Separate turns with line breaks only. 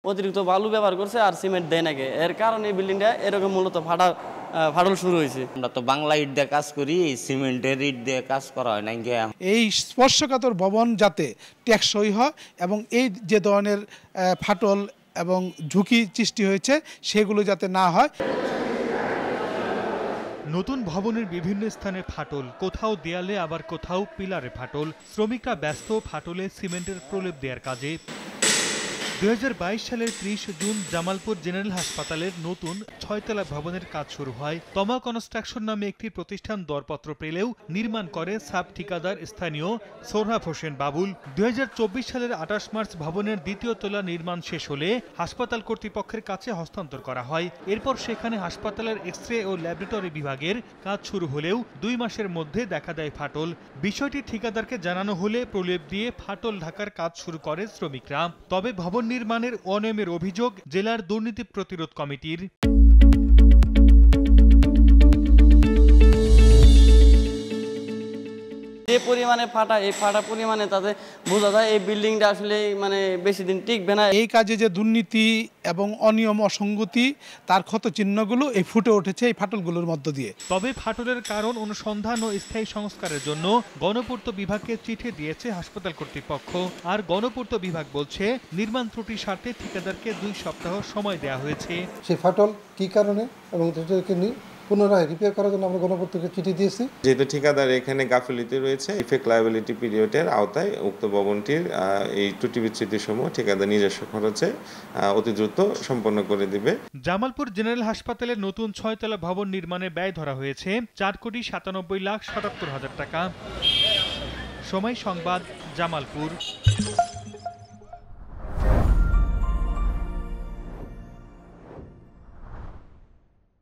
অতিরিক্ত বালু ব্যবহার করছে আর সিমেন্ট দেয় নাকি, এর কারণে এই বিল্ডিংটা এরকম মূলত ফাটল শুরু হয়েছে।
আমরা তো বাংলা ইট দিয়ে কাজ করি, সিমেন্টের ইট দিয়ে কাজ করা হয় না।
এই স্পর্শকাতর ভবন যাতে টেকসই হয় এবং এই যে ধরনের ফাটল এবং ঝুঁকি সৃষ্টি হয়েছে সেগুলো যাতে না হয়।
নতুন ভবনের বিভিন্ন স্থানে ফাটল, কোথাও দেয়ালে আবার কোথাও পিলারে ফাটল। শ্রমিকরা ব্যস্ত ফাটলে সিমেন্টের প্রলেপ দেওয়ার কাজে। 2022 সালের 30 জুন জামালপুর জেনারেল হাসপাতালের নতুন 6তলা ভবনের কাজ শুরু হয়। তমা কনস্ট্রাকশন নামে একটি প্রতিষ্ঠান দরপত্র পেলেও নির্মাণ করে সাব ঠিকাদার স্থানীয় সোহরাব হোসেন বাবুল। 2024 সালের 28 মার্চ ভবনের 2য় তলা নির্মাণ শেষ হলে হাসপাতাল কর্তৃপক্ষের কাছে হস্তান্তর করা হয়। এরপর সেখানে হাসপাতালের এক্স-রে ও ল্যাবরেটরি বিভাগের কাজ শুরু হলেও 2 মাসের মধ্যে দেখা দেয় ফাটল। বিষয়টি ঠিকাদারকে জানানো হলে প্রলেপ দিয়ে ফাটল ঢাকার কাজ শুরু করে শ্রমিকরা। তবে ভবন নির্মাণের অনিয়মের অভিযোগ জেলার দুর্নীতি প্রতিরোধ কমিটির।
যে পরিমাণে এই ফাটা পরিমাণে তাতে বোঝা যায় এই বিল্ডিংটা আসলে বেশি দিন টিকবে না।
এই কাজে যে দুর্নীতি এবং অনিয়ম অসঙ্গতি তার ক্ষতচিহ্নগুলো এই ফুটে উঠেছে এই ফাটলগুলোর মধ্য দিয়ে।
তবে ফাটলের কারণ অনুসন্ধান ও স্থায়ী সংস্কারের জন্য গণপূর্ত বিভাগকে চিঠি দিয়েছে হাসপাতাল কর্তৃপক্ষ। আর গণপূর্ত বিভাগ বলছে নির্মাণ ত্রুটি সারতে ঠিকাদারকে 2 সপ্তাহ সময় দেওয়া হয়েছে।
সেই ফাটল কি কারণে এবং পুনরায় রিপেয়ার করার জন্য আমরা গণপূর্তকে চিঠি দিয়েছি।
যেহেতু ঠিকাদার এখানে গাফিলতি রয়েছে, ইফেক্ট লায়াবিলিটি পিরিয়ডের আওতায় উক্ত ভবনটির এই ত্রুটি বিচ্যুতি সমূহ ঠিকাদার নিজস্ব খরচে অতি দ্রুত সম্পন্ন করে দিবে।
জামালপুর জেনারেল হাসপাতালের নতুন 6তলা ভবন নির্মাণে ব্যয় ধরা হয়েছে 4,97,77,000 টাকা। সময় সংবাদ, জামালপুর।